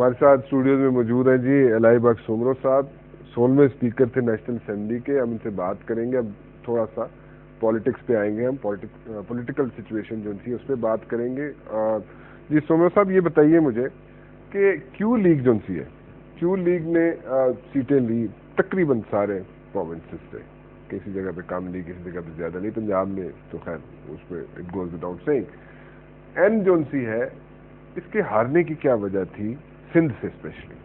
ہمارے ساتھ اسٹوڈیوز میں موجود ہیں جی الہی بخش سومرو صاحب، 16ویں اسپیکر تھے نیشنل اسمبلی کے. ہم ان سے بات کریں گے. اب تھوڑا سا پالیٹکس پہ آئیں گے، ہم پولیٹیکل سچویشن جو تھی اس پہ بات کریں گے. جی سومرو صاحب یہ بتائیے مجھے کہ کیو لیگ جو سی ہے، کیو لیگ نے سیٹیں لی تقریباً سارے پروونسز سے، کسی جگہ پہ کم لی، کسی جگہ پہ زیادہ لی. پنجاب میں تو خیر اس پہ اٹ گوز وداؤٹ سیئنگ. این جو سی ہے اس کے ہارنے کی کیا وجہ تھی سندھ سے اسپیشلی؟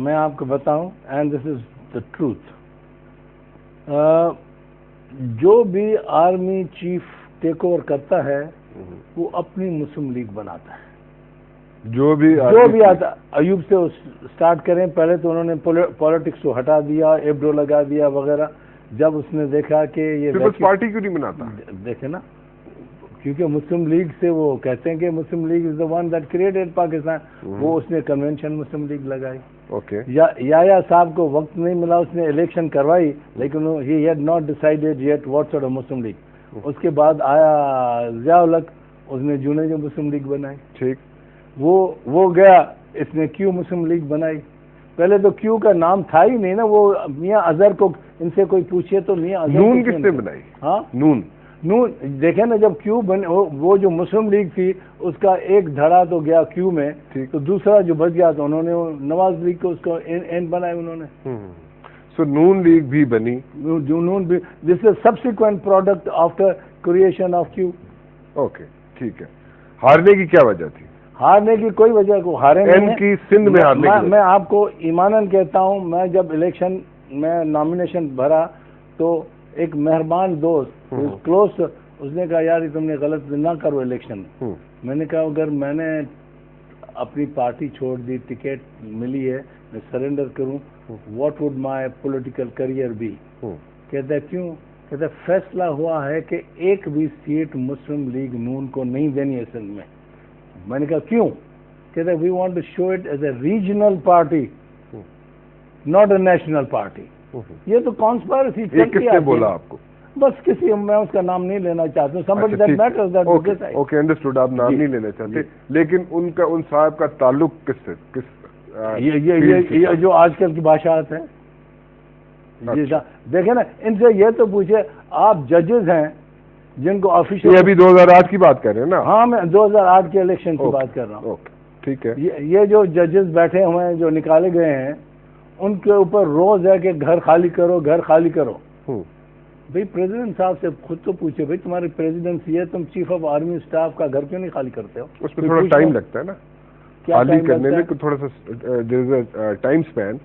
میں آپ کو بتاؤں، and this is the truth. جو بھی آرمی چیف ٹیک اوور کرتا ہے وہ اپنی مسلم لیگ بناتا ہے. جو بھی آتا، ایوب سے سٹارٹ کریں، پہلے تو انہوں نے پالیٹکس کو ہٹا دیا، ایبڈو لگا دیا وغیرہ. جب اس نے دیکھا کہ یہ پیپلز پارٹی کیوں نہیں بناتا؟ دیکھیں نا، کیونکہ مسلم لیگ سے وہ کہتے ہیں کہ Muslim League is the one that created Pakistan. وہ اس نے کنونشن مسلم لیگ لگائی. اوکے. یا صاحب کو وقت نہیں ملا، اس نے الیکشن کروائی، لیکن he had not decided yet what sort of Muslim League. اس کے بعد آیا ضیاء الحق، اس نے جونے جو مسلم لیگ بنائی. ٹھیک. وہ گیا، اس نے کیوں مسلم لیگ بنائی. پہلے تو کیوں کا نام تھا ہی نہیں نا. وہ میاں اظہر کو ان سے کوئی پوچھے تو میاں اظہر نون کس نے بنائی؟ ہاں نون دیکھیں نا، جب کیوں وہ جو مسلم لیگ تھی اس کا ایک دھڑا تو گیا کیوں میں، تو دوسرا جو بچ گیا تو انہوں نے نواز لیگ کو اس کو اینڈ بنایا انہوں نے. سو نون لیگ بھی بنی. جو نون بھی، this is subsequent product after creation of Q. Okay ٹھیک ہے. ہارنے کی کیا وجہ تھی؟ ہارنے کی کوئی وجہ کو ہارے نہیں کی سندھ میں ہارنے کی. میں آپ کو ایماناً کہتا ہوں، میں جب الیکشن میں نامینیشن بھرا تو ایک مہربان دوست کلوز، اس نے کہا یار تم نے غلط نہ کرو الیکشن. میں نے کہا اگر میں نے اپنی پارٹی چھوڑ دی، ٹکٹ ملی ہے، میں سرنڈر کروں، what would my political career be? کہتا ہے کیوں؟ کہتا ہے فیصلہ ہوا ہے کہ ایک بھی سیٹ مسلم لیگ نون کو نہیں دینی ہے سندھ میں. میں نے کہا کیوں؟ کہتا ہے we want to show it as a regional party, not a national party. یہ تو کانسپائرسی چلتی ہے. بولا آپ کو؟ بس کسی، میں اس کا نام نہیں لینا چاہتا ہوں. somebody that matters that will decide. Okay understood. آپ نام نہیں لینا چاہتے، لیکن ان صاحب کا تعلق کس سے؟ یہ جو آج کل کی بادشاہت ہے. دیکھیں نا، ان سے یہ تو پوچھے، آپ ججز ہیں جن کو آفیشیل، ابھی 2008 کی بات کر رہے ہیں نا؟ ہاں میں 2008 کے الیکشن کی بات کر رہا ہوں. ٹھیک ہے. یہ جو ججز بیٹھے ہوئے ہیں جو نکالے گئے ہیں، ان کے اوپر روز ہے کہ گھر خالی کرو، گھر خالی کرو. بھئی پریزیڈنٹ صاحب سے خود تو پوچھے، بھئی تمہاری پریزیڈنسی ہے، تم چیف آف آرمی اسٹاف کا گھر کیوں نہیں خالی کرتے ہو؟ اس میں تھوڑا ٹائم لگتا ہے نا خالی کرنے میں، تھوڑا سا ٹائم سپین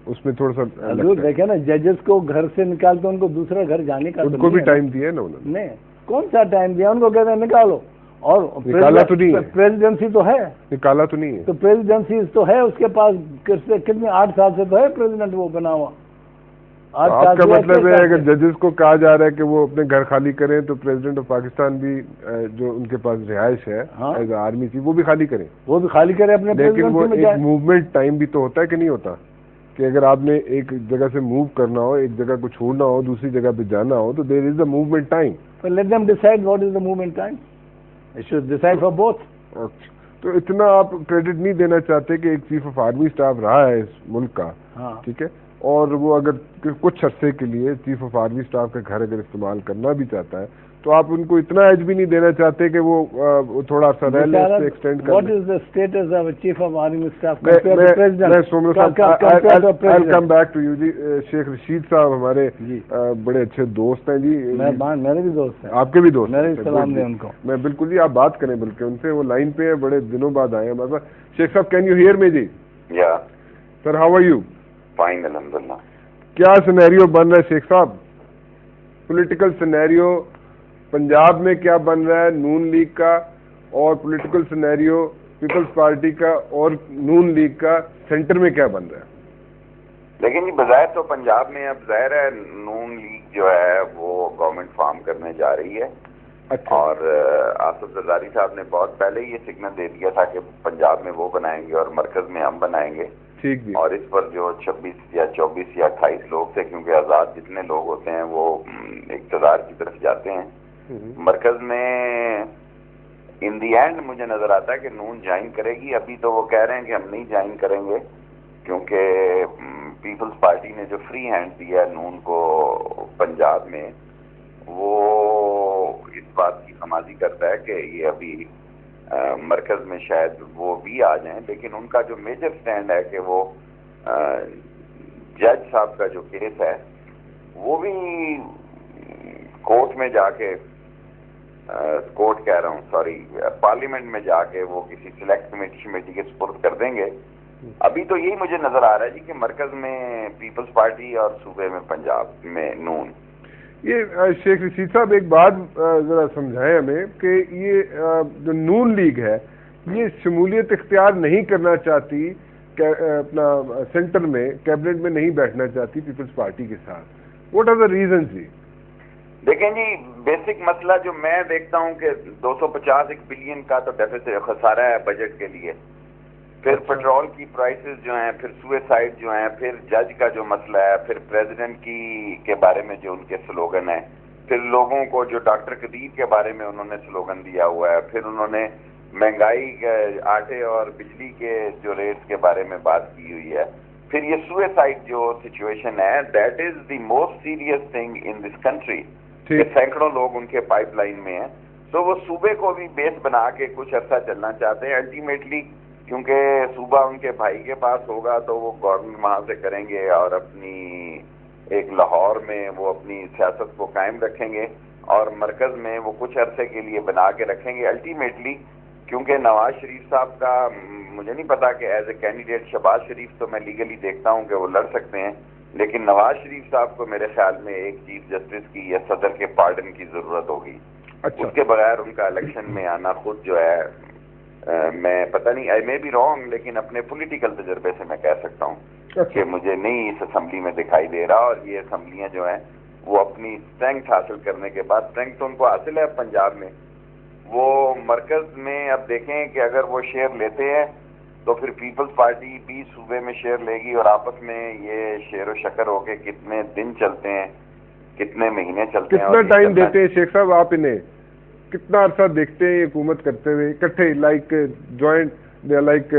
اس میں تھوڑا سا. دیکھیں نا، ججز کو گھر سے نکالتے ان کو دوسرا گھر جانے کا، ان کو بھی ٹائم دیا نا انہوں نے. نہیں، کون سا ٹائم دیا؟ ان کو کہتے ہیں نکالو. اور نکالا تو نہیں ہے، پریزیڈنسی تو ہے، نکالا تو نہیں ہے. تو پریزیڈنسی تو ہے اس کے پاس. کتنے 8 سال سے تو ہے پریزیڈنٹ وہ بنا ہوا. آپ کا مطلب ہے اگر ججز کو کہا جا رہا ہے کہ وہ اپنے گھر خالی کریں تو پریزیڈنٹ آف پاکستان بھی جو ان کے پاس رہائش ہے ایز اے آرمی تھی وہ بھی خالی کریں؟ وہ بھی خالی کریں اپنے. لیکن وہ ایک موومنٹ ٹائم بھی تو ہوتا ہے کہ نہیں ہوتا؟ کہ اگر آپ نے ایک جگہ سے موو کرنا ہو، ایک جگہ کو چھوڑنا ہو، دوسری جگہ پہ جانا ہو، تو there is a movement time. Let them decide what is the movement time. It should decide for both. تو اتنا آپ کریڈٹ نہیں دینا چاہتے کہ ایک چیف آف آرمی اسٹاف رہا ہے اس ملک کا، ٹھیک ہے، اور وہ اگر کچھ عرصے کے لیے چیف آف آرمی اسٹاف کا گھر اگر استعمال کرنا بھی چاہتا ہے تو آپ ان کو اتنا ایج بھی نہیں دینا چاہتے کہ وہ تھوڑا سا رہ لیں، اس سے ایکسٹینڈ کر لیں. What is the status of chief of army staff? I'll come back to you جی. شیخ رشید صاحب ہمارے بڑے اچھے دوست ہیں جی. میرے بھی دوست ہیں. آپ کے بھی دوست؟ میرے سلام دیں ان کو. میں بالکل جی، آپ بات کریں بلکہ ان سے، وہ لائن پہ ہیں، بڑے دنوں بعد آئے ہیں ہمارے پاس. شیخ صاحب کین یو ہیئر می جی؟ یا سر، ہاؤ آر یو؟ فائن الحمدللہ. کیا سینیریو بن رہا ہے شیخ صاحب؟ پولیٹیکل سینیریو پنجاب میں کیا بن رہا ہے نون لیگ کا، اور پولیٹیکل سینیریو پیپلز پارٹی کا اور نون لیگ کا سینٹر میں کیا بن رہا ہے؟ لیکن یہ بظاہر تو پنجاب میں اب ظاہر ہے نون لیگ جو ہے وہ گورنمنٹ فارم کرنے جا رہی ہے. اچھا. اور آصف زرداری صاحب نے بہت پہلے یہ سگنل دے دیا تھا کہ پنجاب میں وہ بنائیں گے اور مرکز میں ہم بنائیں گے. ٹھیک بھی. اور اس پر جو 26 یا 24 یا 28 لوگ تھے، کیونکہ آزاد جتنے لوگ ہوتے ہیں وہ اقتدار کی طرف جاتے ہیں. مرکز میں ان دی اینڈ مجھے نظر آتا ہے کہ نون جوائن کرے گی. ابھی تو وہ کہہ رہے ہیں کہ ہم نہیں جوائن کریں گے کیونکہ پیپلز پارٹی نے جو فری ہینڈ دیا ہے نون کو پنجاب میں, وہ اس بات کی خمازی کرتا ہے کہ یہ ابھی مرکز میں شاید وہ بھی آ جائیں, لیکن ان کا جو میجر سٹینڈ ہے کہ وہ جج صاحب کا جو کیس ہے وہ بھی کورٹ میں جا کے, کورٹ کہہ رہا ہوں سوری, پارلیمنٹ میں جا کے وہ کسی سلیکٹ کمیٹی کے سپرد کر دیں گے. ابھی تو یہی مجھے نظر آ رہا ہے جی کہ مرکز میں پیپلز پارٹی اور صوبے میں پنجاب میں نون. یہ شیخ رشید صاحب ایک بات ذرا سمجھائیں ہمیں کہ یہ جو نون لیگ ہے یہ شمولیت اختیار نہیں کرنا چاہتی, اپنا سینٹر میں کیبنٹ میں نہیں بیٹھنا چاہتی پیپلز پارٹی کے ساتھ. واٹ آر دا ریزنز جی؟ دیکھیں جی, بیسک مسئلہ جو میں دیکھتا ہوں کہ 250 بلین کا تو ڈیفیسٹ خسارہ ہے بجٹ کے لیے, پھر پیٹرول کی پرائسز جو ہیں, پھر سوئسائڈ جو ہیں, پھر جج کا جو مسئلہ ہے, پھر پریزیڈنٹ کے بارے میں جو ان کے سلوگن ہیں, پھر لوگوں کو جو ڈاکٹر قدیر کے بارے میں انہوں نے سلوگن دیا ہوا ہے, پھر انہوں نے مہنگائی آٹے اور بجلی کے جو ریٹس کے بارے میں بات کی ہوئی ہے, پھر یہ سوئسائڈ جو سچویشن ہے that is the most serious thing in this country, سینکڑوں لوگ ان کے پائپ لائن میں ہیں. تو وہ صوبے کو بھی بیس بنا کے کچھ عرصہ چلنا چاہتے ہیں الٹیمیٹلی, کیونکہ صوبہ ان کے بھائی کے پاس ہوگا تو وہ گورنمنٹ وہاں سے کریں گے اور اپنی ایک لاہور میں وہ اپنی سیاست کو قائم رکھیں گے, اور مرکز میں وہ کچھ عرصے کے لیے بنا کے رکھیں گے الٹیمیٹلی. کیونکہ نواز شریف صاحب کا مجھے نہیں پتا کہ ایز اے کینڈیڈیٹ شہباز شریف تو میں لیگلی دیکھتا ہوں کہ وہ لڑ سکتے ہیں, لیکن نواز شریف صاحب کو میرے خیال میں ایک چیف جسٹس کی یا صدر کے پارڈن کی ضرورت ہوگی. اس کے بغیر ان کا الیکشن میں آنا خود جو ہے, میں پتہ نہیں, آئی مے بی رانگ, لیکن اپنے پولیٹیکل تجربے سے میں کہہ سکتا ہوں کہ مجھے نہیں اس اسمبلی میں دکھائی دے رہا. اور یہ اسمبلیاں جو ہیں وہ اپنی اسٹرینگتھ حاصل کرنے کے بعد, اسٹرینگتھ تو ان کو حاصل ہے پنجاب میں, وہ مرکز میں اب دیکھیں کہ اگر وہ شیئر لیتے ہیں تو پھر پیپلز پارٹی بھی صوبے میں شیئر لے گی, اور آپس میں یہ شیر و شکر ہو کے کتنے دن چلتے ہیں, کتنے مہینے چلتے ہیں, کتنا ٹائم دیتے ہیں شیخ صاحب آپ انہیں, کتنا عرصہ دیکھتے ہیں یہ حکومت کرتے ہوئے اکٹھے, like joint, they are like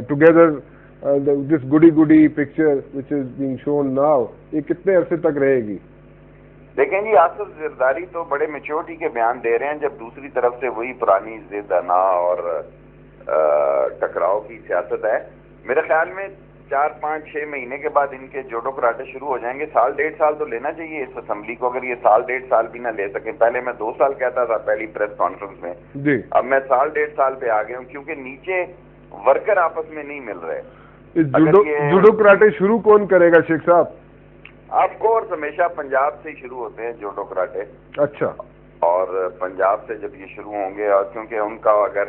together, this goody picture which is being shown now, یہ کتنے عرصے تک رہے گی؟ دیکھیں جی, آصف زرداری تو بڑے میچورٹی کے بیان دے رہے ہیں, جب دوسری طرف سے وہی پرانی ضد انا اور ٹکراؤ کی سیاست ہے. میرے خیال میں 4-5-6 مہینے کے بعد ان کے جوڑوں کراٹے شروع ہو جائیں گے. 1.5 سال تو لینا چاہیے اس اسمبلی کو, اگر یہ 1.5 سال بھی نہ لے سکیں. پہلے میں 2 سال کہتا تھا پہلی پریس کانفرنس میں جی, اب میں 1.5 سال پہ آ گیا ہوں, کیونکہ نیچے ورکر آپس میں نہیں مل رہے. جوڑوں کراٹے شروع کون کرے گا شیخ صاحب؟ آف کورس ہمیشہ پنجاب سے ہی شروع ہوتے ہیں جوڑوں کراٹے. اچھا, اور پنجاب سے جب یہ شروع ہوں گے, اور کیونکہ ان کا اگر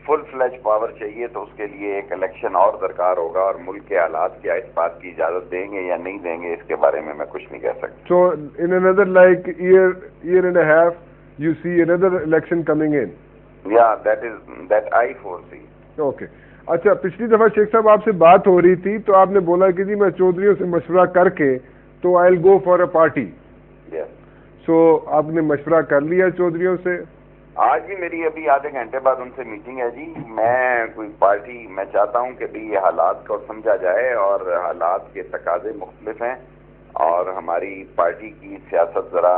فل فلیج پاور چاہیے تو اس کے لیے ایک الیکشن اور درکار ہوگا, اور ملک کے حالات کیا اس بات کی اجازت دیں گے یا نہیں دیں گے اس کے بارے میں کچھ نہیں کہہ سکتا. سو ان another like year and a half you see another election coming in? Yeah, that I foresee. Okay. اچھا, پچھلی دفعہ شیخ صاحب آپ سے بات ہو رہی تھی تو آپ نے بولا کہ جی میں چودھریوں سے مشورہ کر کے تو آئی ول گو فار اے پارٹی. سو آپ نے مشورہ کر لیا چودھریوں سے؟ آج بھی میری ابھی آدھے گھنٹے بعد ان سے میٹنگ ہے جی. میں کوئی پارٹی, میں چاہتا ہوں کہ بھی یہ حالات کو سمجھا جائے, اور حالات کے تقاضے مختلف ہیں, اور ہماری پارٹی کی سیاست ذرا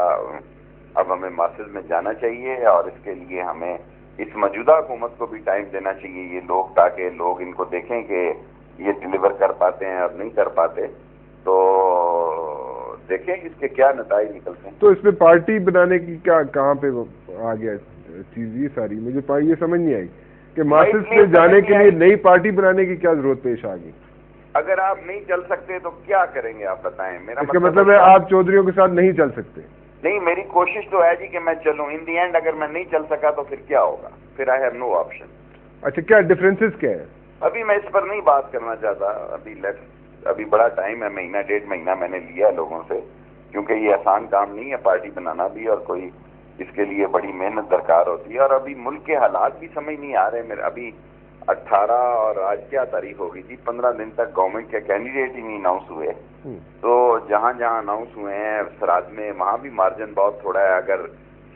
اب ہمیں ماسز میں جانا چاہیے, اور اس کے لیے ہمیں اس موجودہ حکومت کو بھی ٹائم دینا چاہیے یہ لوگ, تاکہ لوگ ان کو دیکھیں کہ یہ ڈلیور کر پاتے ہیں اور نہیں کر پاتے, تو دیکھیں اس کے کیا نتائج نکلتے ہیں. تو اس میں پارٹی بنانے کی کیا, کہاں پہ آ گیا چیز, یہ ساری مجھے یہ سمجھ نہیں آئی کہ ماسز پہ جانے کے لیے نئی پارٹی بنانے کی کیا ضرورت پیش آ گئی؟ اگر آپ نہیں چل سکتے تو کیا کریں گے آپ بتائیں. میرا مطلب ہے آپ چودھریوں کے ساتھ نہیں چل سکتے؟ نہیں, میری کوشش تو ہے جی کہ میں چلوں. ان دی اینڈ اگر میں نہیں چل سکا تو پھر کیا ہوگا, پھر آئی ہیو نو آپشن. اچھا, کیا ڈفرینسز کیا ہے؟ ابھی میں اس پر نہیں بات کرنا چاہتا, ابھی بڑا ٹائم ہے, 1.5 مہینہ میں نے لیا ہے لوگوں سے, کیونکہ یہ آسان کام نہیں ہے پارٹی بنانا بھی, اور کوئی اس کے لیے بڑی محنت درکار ہوتی ہے, اور ابھی ملک کے حالات بھی سمجھ نہیں آ رہے میرے. ابھی 18 اور آج کیا تاریخ ہوگی جی, 15 دن تک گورنمنٹ کے کینڈیڈیٹ ہی نہیں اناؤنس ہوئے. تو جہاں جہاں اناؤنس ہوئے ہیں سراج میں, وہاں بھی مارجن بہت تھوڑا ہے. اگر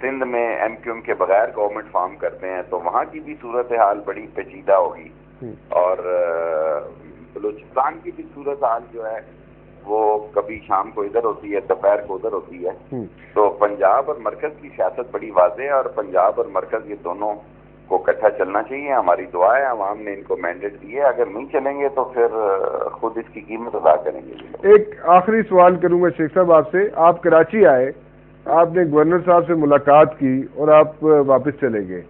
سندھ میں ایم کیو ایم کے بغیر گورنمنٹ فارم کرتے ہیں تو وہاں کی بھی صورتحال بڑی پیچیدہ ہوگی، اور بلوچستان کی بھی صورتحال جو ہے وہ کبھی شام کو ادھر ہوتی ہے، دوپہر کو ادھر ہوتی ہے. تو پنجاب اور مرکز کی سیاست بڑی واضح ہے، اور پنجاب اور مرکز یہ دونوں کو اکٹھا چلنا چاہیے. ہماری دعا ہے، عوام نے ان کو مینڈیٹ دی ہے، اگر نہیں چلیں گے تو پھر خود اس کی قیمت ادا کریں گے. ایک آخری سوال کروں گا شیخ صاحب آپ سے. آپ کراچی آئے، آپ نے گورنر صاحب سے ملاقات کی اور آپ واپس چلے گئے.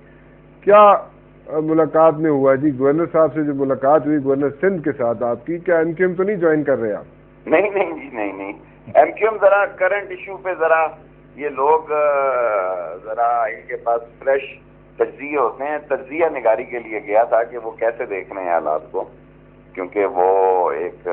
کیا ملاقات میں ہوا جی؟ گورنر صاحب سے جو ملاقات ہوئی گورنر سندھ کے ساتھ آپ کی، کیا ایم کیو ایم تو نہیں جوائن کر رہے آپ؟ نہیں جی، نہیں. ایم کیو ایم ذرا کرنٹ ایشو پہ ذرا یہ لوگ ذرا ان کے پاس فریش تجزیے ہوتے ہیں. تجزیہ نگاری کے لیے گیا تھا کہ وہ کیسے دیکھ رہے ہیں حالات کو، کیونکہ وہ ایک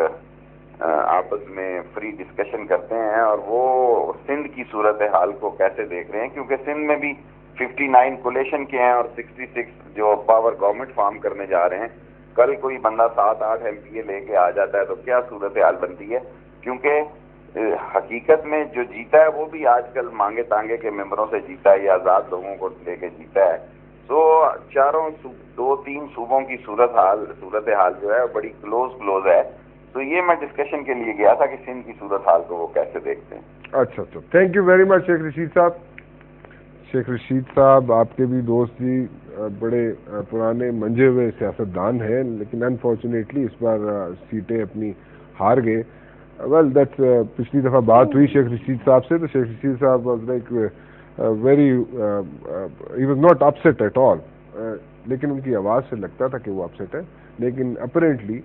آپس میں فری ڈسکشن کرتے ہیں، اور وہ سندھ کی صورتحال کو کیسے دیکھ رہے ہیں، کیونکہ سندھ میں بھی 59 کولیشن کے ہیں اور 66 جو پاور گورنمنٹ فارم کرنے جا رہے ہیں. کل کوئی بندہ 7-8 ایم پی اے لے کے آ جاتا ہے تو کیا صورتحال بنتی ہے، کیونکہ حقیقت میں جو جیتا ہے وہ بھی آج کل مانگے تانگے کے ممبروں سے جیتا ہے یا آزاد لوگوں کو لے کے جیتا ہے. تو چاروں 2-3 صوبوں کی صورتحال جو ہے بڑی کلوز ہے. تو یہ میں ڈسکشن کے لیے گیا تھا کہ سندھ کی صورتحال کو وہ کیسے دیکھتے ہیں. اچھا، تھینک یو ویری مچ شیخ رشید صاحب. شیخ رشید صاحب آپ کے بھی دوست جی، بڑے پرانے منجے ہوئے سیاستدان ہیں، لیکن انفارچونیٹلی اس بار سیٹیں اپنی ہار گئے. ویل دیٹس پچھلی دفعہ بات ہوئی شیخ رشید صاحب سے تو شیخ رشید صاحب was like very he was not upset at all, لیکن ان کی آواز سے لگتا تھا کہ وہ اپسیٹ ہے، لیکن اپیرنٹلی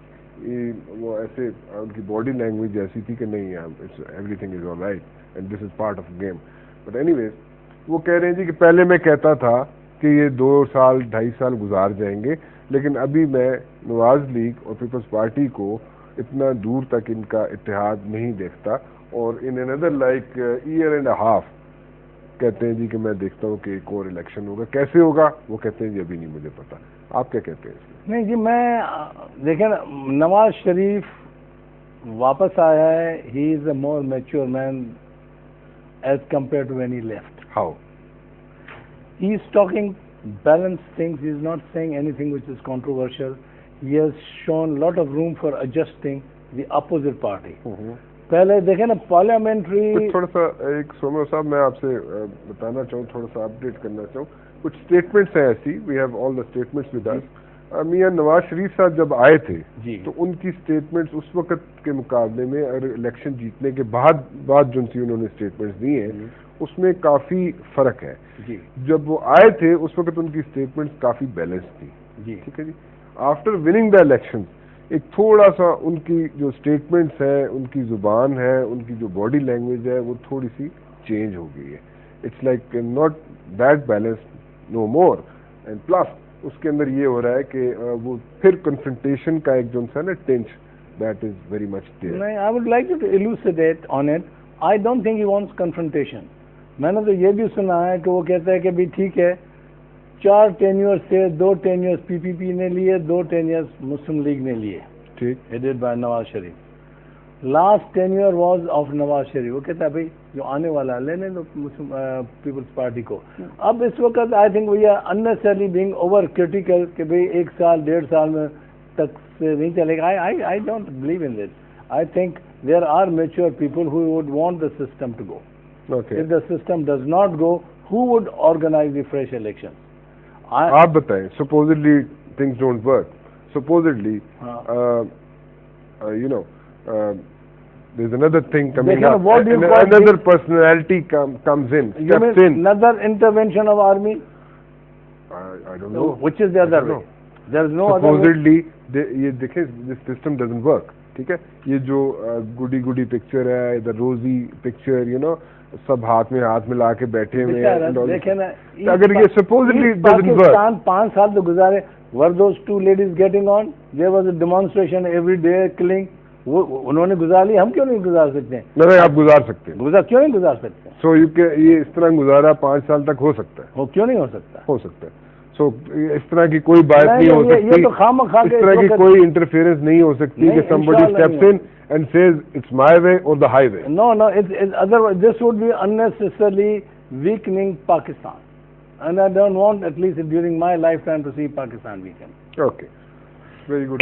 وہ ایسے ان کی باڈی لینگویج ایسی تھی کہ نہیں everything is all right and this is part of game. But anyways وہ کہہ رہے ہیں جی کہ پہلے میں کہتا تھا کہ یہ 2-2.5 سال گزار جائیں گے، لیکن ابھی میں نواز لیگ اور پیپلز پارٹی کو اتنا دور تک ان کا اتحاد نہیں دیکھتا، اور ان اندر لائک ایئر اینڈ ہاف کہتے ہیں جی کہ میں دیکھتا ہوں کہ ایک اور الیکشن ہوگا. کیسے ہوگا وہ کہتے ہیں جی ابھی نہیں مجھے پتا. آپ کیا کہتے ہیں اس میں؟ نہیں جی، میں دیکھیں نواز شریف واپس آیا ہے، he is a more mature man as compare to when he left. How? He is talking balanced things. He is not saying anything which is controversial. He has shown a lot of room for adjusting the opposite party. پہلے دیکھیں نا parliamentary, تھوڑا سا ایک سومر صاحب میں آپ سے بتانا چاہوں، تھوڑا سا اپڈیٹ کرنا چاہوں. کچھ اسٹیٹمنٹس ہیں ایسی، we have all the statements with us. Mian Nawaz شریف صاحب جب آئے تھے تو ان کی اسٹیٹمنٹس اس وقت کے مقابلے میں الیکشن جیتنے کے بعد جو انہوں نے اسٹیٹمنٹس دی ہیں اس میں کافی فرق ہے. جب وہ آئے تھے اس وقت ان کی اسٹیٹمنٹس کافی بیلنس تھی. ٹھیک ہے جی. آفٹر وننگ دا الیکشن ایک تھوڑا سا ان کی جو اسٹیٹمنٹس ہیں، ان کی زبان ہے، ان کی جو باڈی لینگویج ہے وہ تھوڑی سی چینج ہو گئی ہے. It's like not that balance no more. And plus اس کے اندر یہ ہو رہا ہے کہ وہ پھر کنفرنٹیشن کا ایک جو ہے نا tinge that is very much there. I would like to elucidate on it. I don't think he wants confrontation. میں نے تو یہ بھی سنا ہے کہ وہ کہتا ہے کہ بھی ٹھیک ہے 4 ٹینیور سے 2 ٹینیورز پی پی پی نے لیے، 2 ٹینیورز مسلم لیگ نے لیے. ٹھیک headed by Nawaz Sharif. Last tenure was of Nawaz Sharif. وہ کہتا ہے بھائی جو آنے والا لینے لو پیپلز پارٹی کو. اب اس وقت I think we are unnecessarily being over critical کہ بھائی 1 سال 1.5 سال میں تک سے نہیں چلے گا. I don't believe in this. I think there are mature people who would want the system to go. Okay. If the system does not go, who would organize the fresh elections? آپ بتائیں. Supposedly things don't work. Supposedly, you know, there's another thing coming up. Another personality comes in. You mean in. Another intervention of army? I don't know. Which is the other way? There is no Supposedly, یہ دیکھیں this system doesn't work. ٹھیک ہے. یہ جو گڈی picture ہے، ادھر روزی پکچر، یو نو سب ہاتھ میں ہاتھ ملا کے بیٹھے ہوئے ہیں. اگر یہ سپوزلی پاکستان 5 سال تو گزارے. Where those 2 ladies getting on? There was a demonstration every day killing. وہ انہوں نے گزار لی، ہم کیوں نہیں گزار سکتے ہیں؟ نہیں آپ گزار سکتے ہیں. کیوں نہیں گزار سکتے؟ سو یہ اس طرح گزارا 5 سال تک ہو سکتا ہے. وہ کیوں نہیں ہو سکتا؟ ہو سکتا ہے. سو اس طرح کی کوئی بات نہیں ہو سکتی، اس طرح کی کوئی انٹرفیئرنس نہیں ہو سکتی کہ somebody steps in and says it's my way or the highway. No, it's otherwise this would be unnecessarily weakening Pakistan. And I don't want, at least during my lifetime, to see Pakistan weaken. Okay, very good.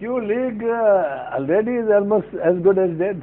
Q League already is almost as good as dead.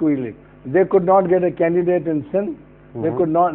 Q League? They could not get a candidate in Sindh. They could not,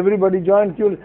Everybody joined Q League.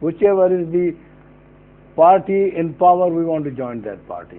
whichever is the party in power, we want to join that party.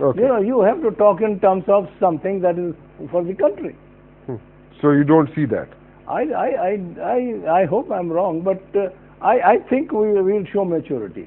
Okay. You have to talk in terms of something that is for the country. So you don't see that? I hope I'm wrong, but I think we will show maturity.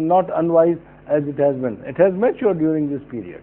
not unwise as it has been. It has matured during this period.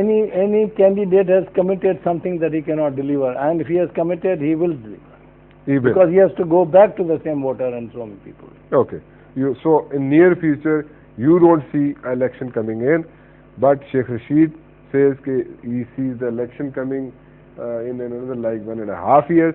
any candidate has committed something that he cannot deliver, and if he has committed, he will deliver. Because he has to go back to the same voter and so many people. Okay. So in near future, you don't see election coming in, but Sheikh Rashid says he sees the election coming in another like 1.5 years.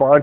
5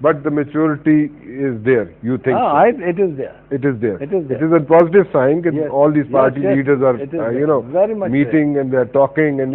but the maturity is there, you think? It is there. It is a positive sign that all these party leaders are meeting and they are talking, and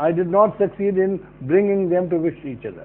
I did not succeed in bringing them to wish each other.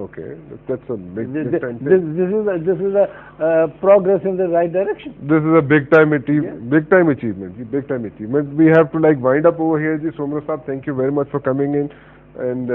Okay, that's a big time. This is a progress in the right direction. This is a big time achievement. Big time achievement. We have to wind up over here. Ji Somro Saab, thank you very much for coming in. And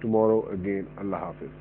tomorrow again. Allah Hafiz.